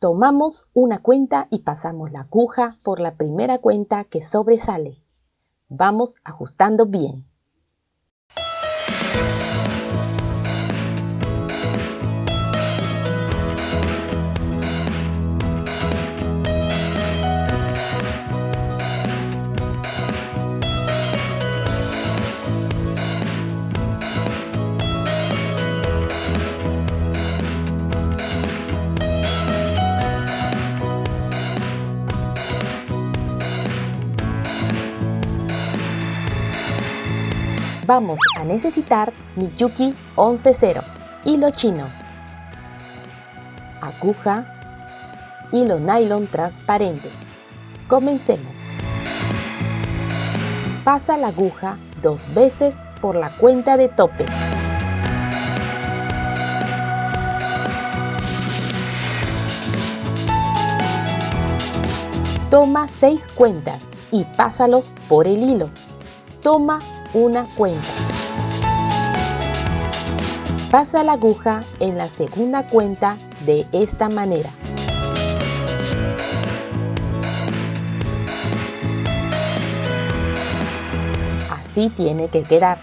Tomamos una cuenta y pasamos la aguja por la primera cuenta que sobresale. Vamos ajustando bien. Vamos a necesitar Miyuki 11-0, hilo chino, aguja, hilo nylon transparente. Comencemos. Pasa la aguja 2 veces por la cuenta de tope. Toma 6 cuentas y pásalos por el hilo. Toma una cuenta. Pasa la aguja en la segunda cuenta de esta manera. Así tiene que quedar.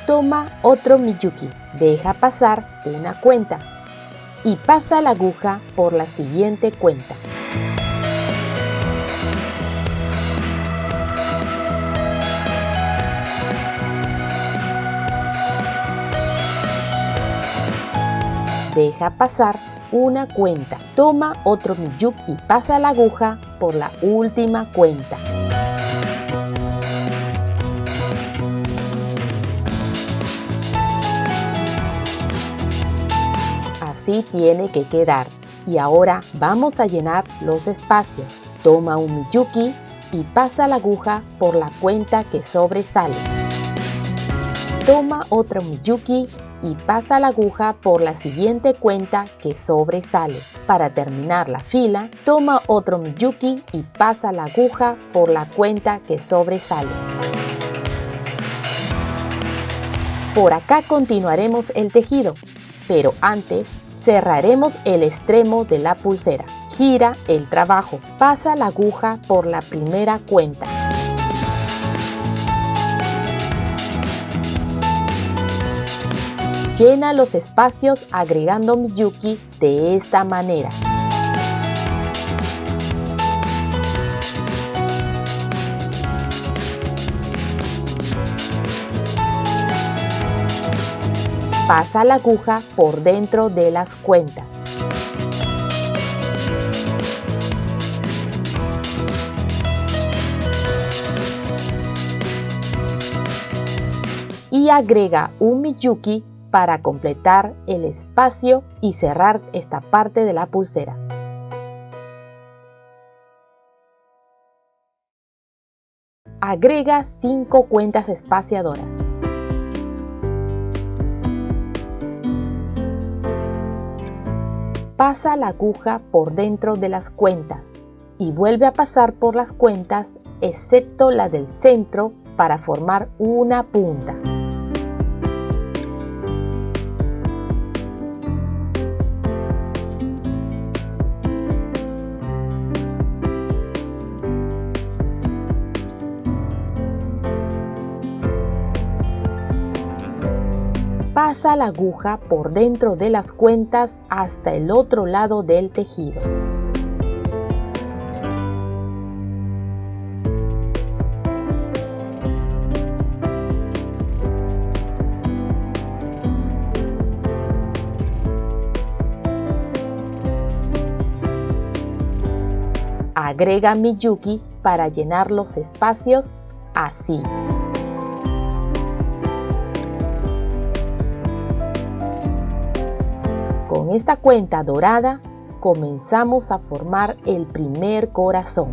Toma otro Miyuki, deja pasar una cuenta y pasa la aguja por la siguiente cuenta. Deja pasar una cuenta. Toma otro Miyuki y pasa la aguja por la última cuenta. Así tiene que quedar. Y ahora vamos a llenar los espacios. Toma un Miyuki y pasa la aguja por la cuenta que sobresale. Toma otro Miyuki y pasa la aguja por la siguiente cuenta que sobresale. Para terminar la fila, toma otro Miyuki y pasa la aguja por la cuenta que sobresale. Por acá continuaremos el tejido, pero antes cerraremos el extremo de la pulsera. Gira el trabajo, pasa la aguja por la primera cuenta. Llena los espacios agregando Miyuki de esta manera. Pasa la aguja por dentro de las cuentas. Y agrega un Miyuki para completar el espacio y cerrar esta parte de la pulsera. Agrega 5 cuentas espaciadoras. Pasa la aguja por dentro de las cuentas y vuelve a pasar por las cuentas excepto la del centro para formar una punta. Pasa la aguja por dentro de las cuentas hasta el otro lado del tejido. Agrega Miyuki para llenar los espacios así. Con esta cuenta dorada comenzamos a formar el primer corazón.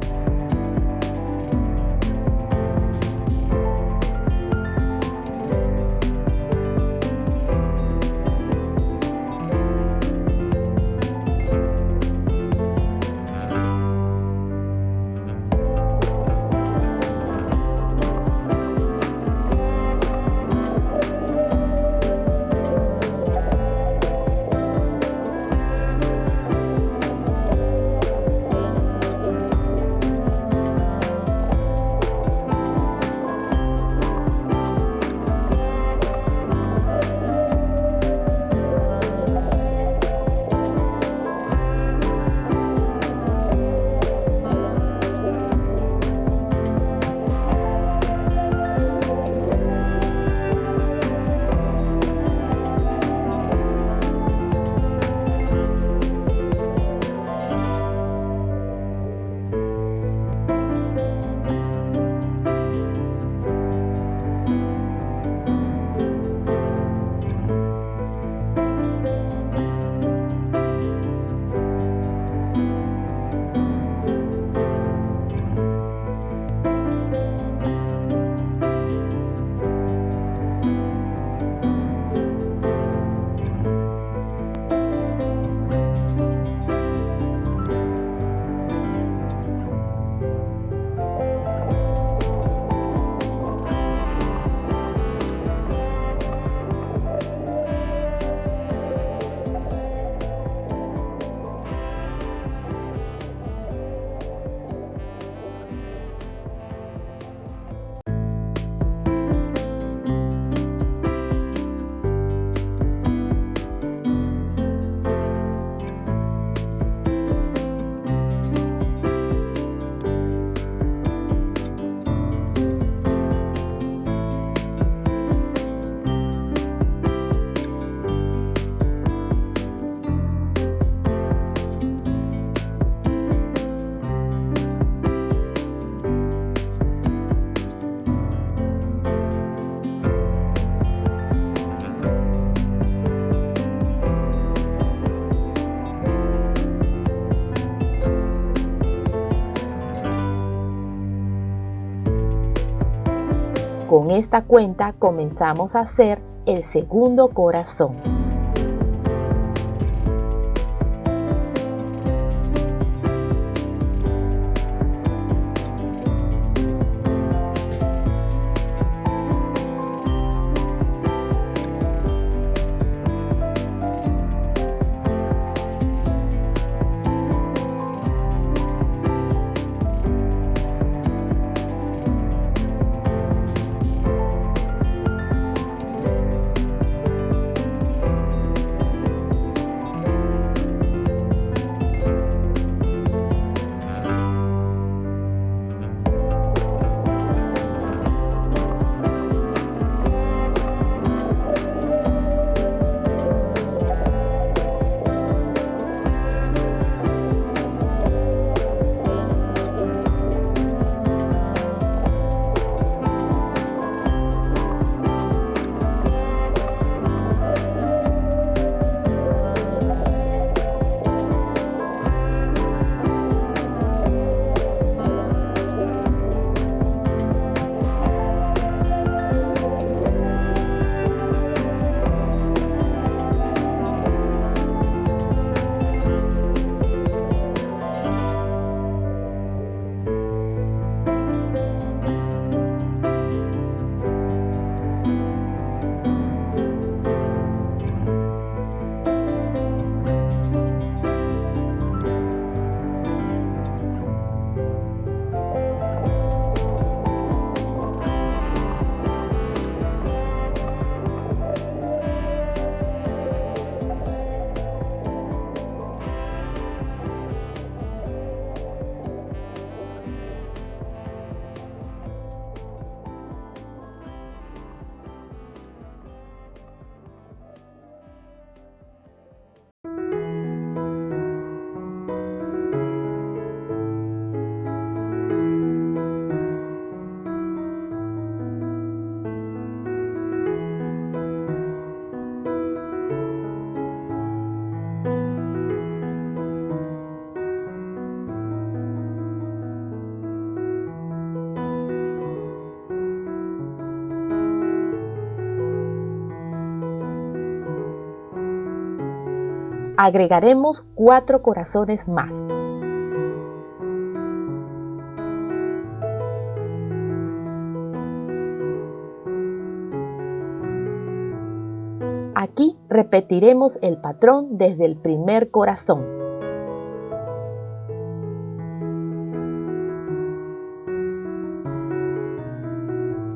Con esta cuenta comenzamos a hacer el segundo corazón. Agregaremos 4 corazones más. Aquí repetiremos el patrón desde el primer corazón.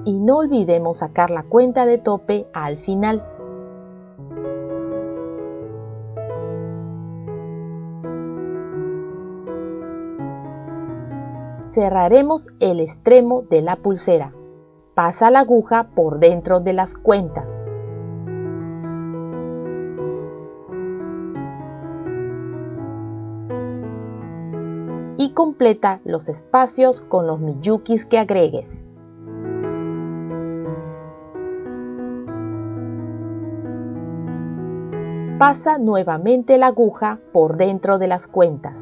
Y no olvidemos sacar la cuenta de tope al final. Cerraremos el extremo de la pulsera. Pasa la aguja por dentro de las cuentas. Y completa los espacios con los miyukis que agregues. Pasa nuevamente la aguja por dentro de las cuentas.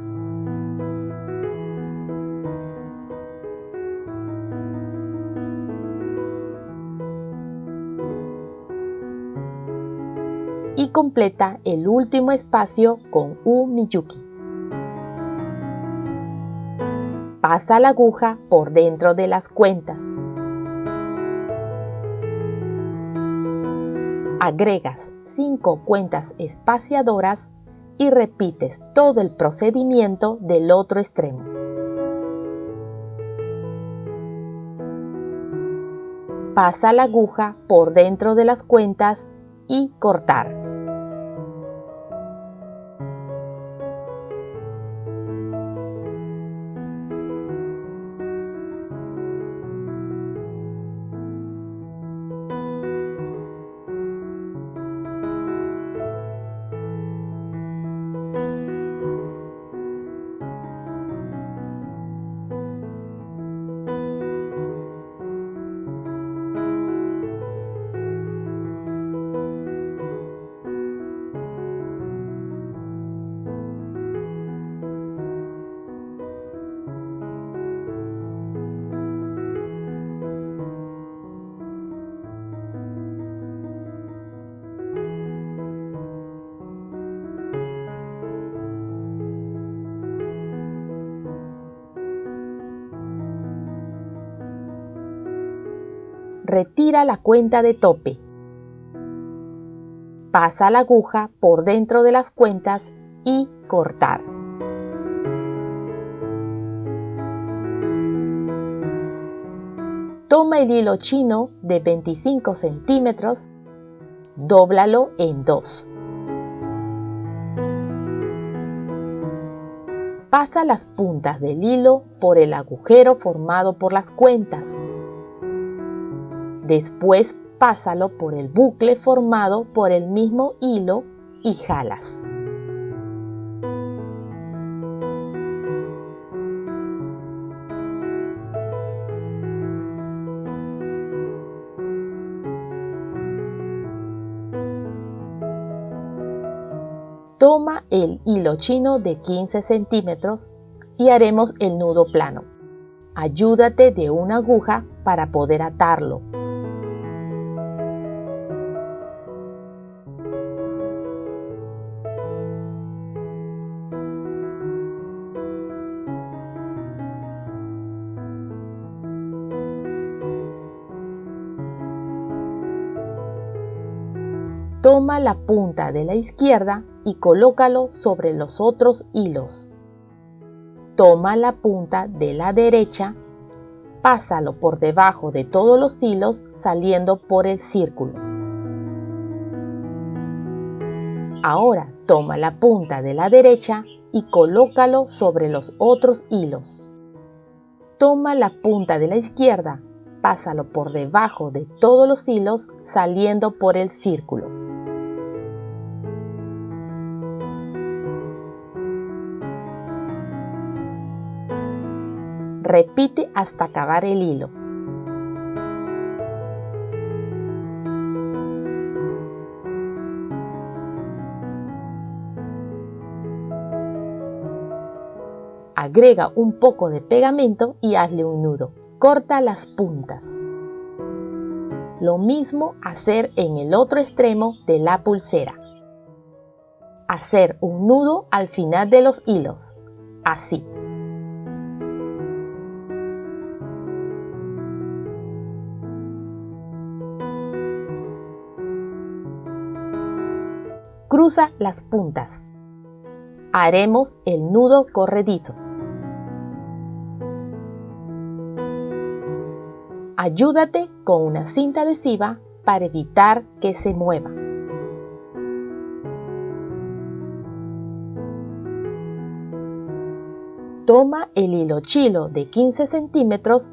Y completa el último espacio con un miyuki. Pasa la aguja por dentro de las cuentas. Agregas 5 cuentas espaciadoras y repites todo el procedimiento del otro extremo. Pasa la aguja por dentro de las cuentas y cortar. Retira la cuenta de tope. Pasa la aguja por dentro de las cuentas y cortar. Toma el hilo chino de 25 centímetros, dóblalo en dos. Pasa las puntas del hilo por el agujero formado por las cuentas. Después pásalo por el bucle formado por el mismo hilo y jalas. Toma el hilo chino de 15 centímetros y haremos el nudo plano. Ayúdate de una aguja para poder atarlo. Toma la punta de la izquierda y colócalo sobre los otros hilos. Toma la punta de la derecha, pásalo por debajo de todos los hilos saliendo por el círculo. Ahora toma la punta de la derecha y colócalo sobre los otros hilos. Toma la punta de la izquierda, pásalo por debajo de todos los hilos saliendo por el círculo. Repite hasta acabar el hilo. Agrega un poco de pegamento y hazle un nudo. Corta las puntas. Lo mismo hacer en el otro extremo de la pulsera. Hacer un nudo al final de los hilos, así. Cruza las puntas. Haremos el nudo corredizo. Ayúdate con una cinta adhesiva para evitar que se mueva. Toma el hilo chino de 15 centímetros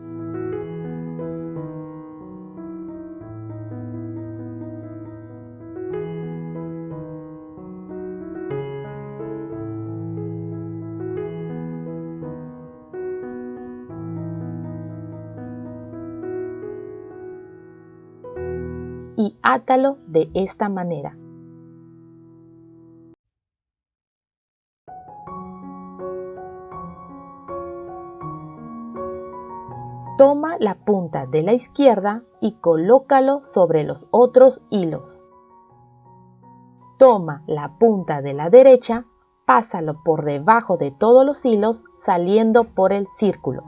y átalo de esta manera. Toma la punta de la izquierda y colócalo sobre los otros hilos. Toma la punta de la derecha, pásalo por debajo de todos los hilos saliendo por el círculo.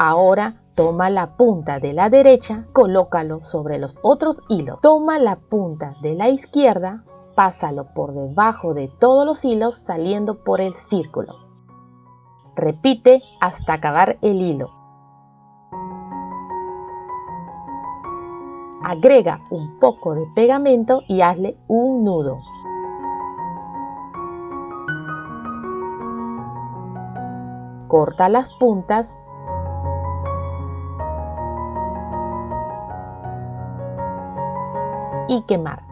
Ahora toma la punta de la derecha, colócalo sobre los otros hilos. Toma la punta de la izquierda, pásalo por debajo de todos los hilos saliendo por el círculo. Repite hasta acabar el hilo. Agrega un poco de pegamento y hazle un nudo. Corta las puntas y quemar.